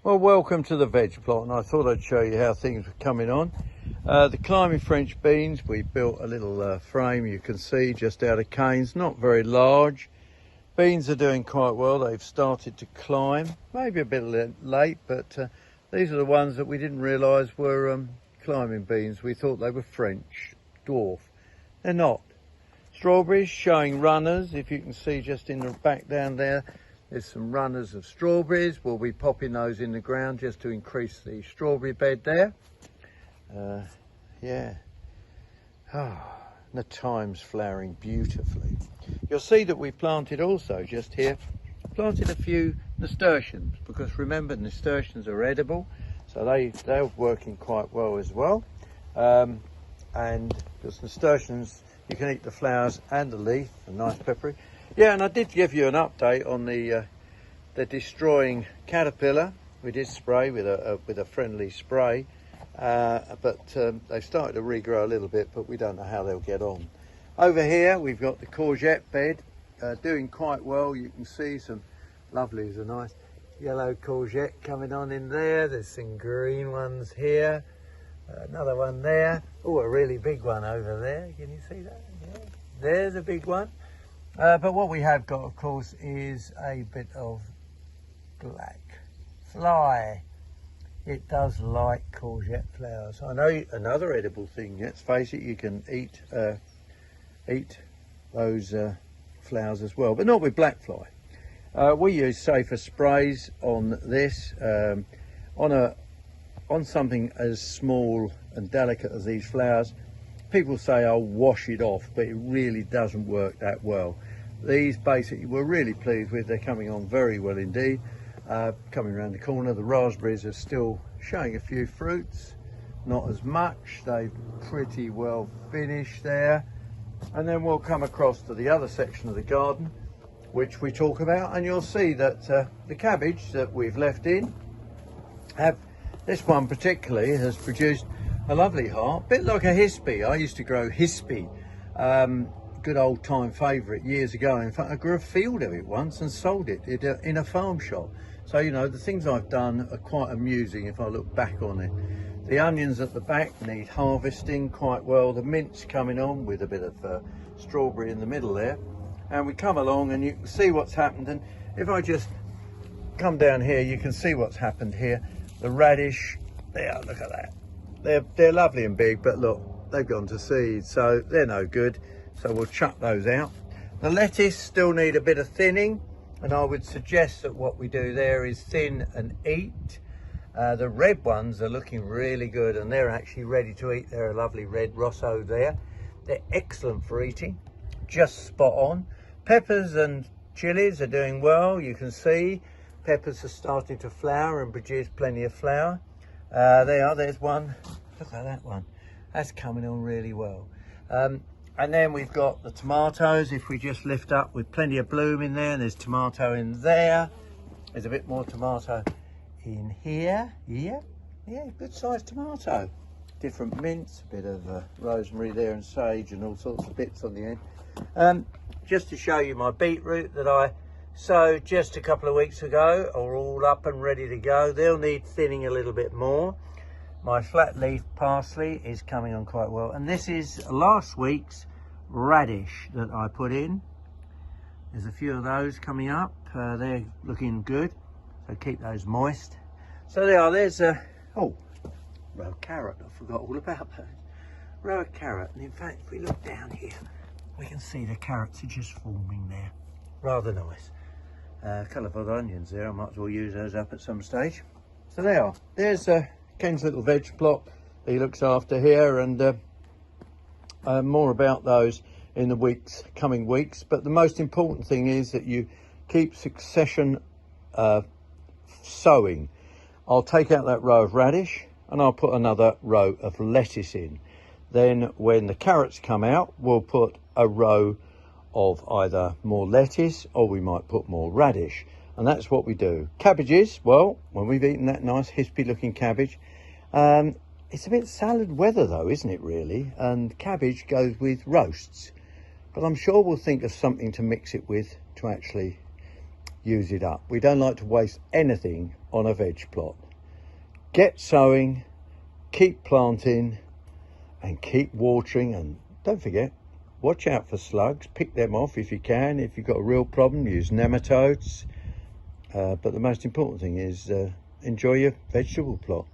Well, welcome to the veg plot, and I thought I'd show you how things were coming on. The climbing French beans, we built a little frame, you can see, just out of canes, not very large. Beans are doing quite well, they've started to climb, maybe a bit late, but these are the ones that we didn't realise were climbing beans. We thought they were French, dwarf. They're not. Strawberries showing runners, if you can see just in the back down there. There's some runners of strawberries. We'll be popping those in the ground just to increase the strawberry bed there. The thyme's flowering beautifully. You'll see that we planted also just here, planted a few nasturtiums, because remember nasturtiums are edible, so they're working quite well as well. And because nasturtiums, you can eat the flowers and the leaf, and nice peppery. Yeah, and I did give you an update on the destroying caterpillar. We did spray with a friendly spray, but they've started to regrow a little bit, but we don't know how they'll get on. Over here we've got the courgette bed doing quite well. You can see some lovelies, a nice yellow courgette coming on in there. There's some green ones here, another one there. Oh, a really big one over there. Can you see that? Yeah. There's a big one. But what we have got, of course, is a bit of black fly. It does like courgette flowers. I know another edible thing, let's face it, you can eat those flowers as well, but not with black fly. We use safer sprays on this, on something as small and delicate as these flowers. People say, I'll wash it off, but it really doesn't work that well. These basically we're really pleased with. They're coming on very well indeed. Coming around the corner, the raspberries are still showing a few fruits, not as much. They've pretty well finished there. And then we'll come across to the other section of the garden, which we talk about, and you'll see that the cabbage that we've left in, this one particularly has produced a lovely heart, bit like a hispy. I used to grow hispy, good old time favourite years ago. In fact, I grew a field of it once and sold it in a farm shop. So, you know, the things I've done are quite amusing if I look back on it. The onions at the back need harvesting quite well. The mint's coming on with a bit of strawberry in the middle there. And we come along and you can see what's happened. And if I just come down here, you can see what's happened here. The radish, there, look at that. They're lovely and big, but look, they've gone to seed, so they're no good. So we'll chuck those out. The lettuce still need a bit of thinning, and I would suggest that what we do there is thin and eat. The red ones are looking really good, and they're actually ready to eat. They're a lovely red Rosso there. They're excellent for eating, just spot on. Peppers and chilies are doing well. You can see peppers are starting to flower and produce plenty of flour. There's one. Look at that one. That's coming on really well. And then we've got the tomatoes. If we just lift up with plenty of bloom in there, and there's tomato in there. There's a bit more tomato in here. Yeah, good sized tomato. Different mints, a bit of rosemary there and sage and all sorts of bits on the end. Just to show you my beetroot that I sowed just a couple of weeks ago are all up and ready to go. They'll need thinning a little bit more. My flat leaf parsley is coming on quite well, and this is last week's radish that I put in. There's a few of those coming up. They're looking good, so keep those moist. So there are. There's a row of carrot. I forgot all about that. Row of carrot, and in fact, if we look down here, we can see the carrots are just forming there. Rather nice. A couple of other onions there. I might as well use those up at some stage. So there are. There's Ken's little veg plot that he looks after here, and more about those in the coming weeks. But the most important thing is that you keep succession sowing. I'll take out that row of radish and I'll put another row of lettuce in. Then when the carrots come out, we'll put a row of either more lettuce or we might put more radish. And that's what we do. Cabbages, well, when we've eaten that nice hispy looking cabbage, it's a bit salad weather though, isn't it really? And cabbage goes with roasts. But I'm sure we'll think of something to mix it with to actually use it up. We don't like to waste anything on a veg plot. Get sowing, keep planting, and keep watering. And don't forget, watch out for slugs. Pick them off if you can. If you've got a real problem, use nematodes. But the most important thing is enjoy your vegetable plot.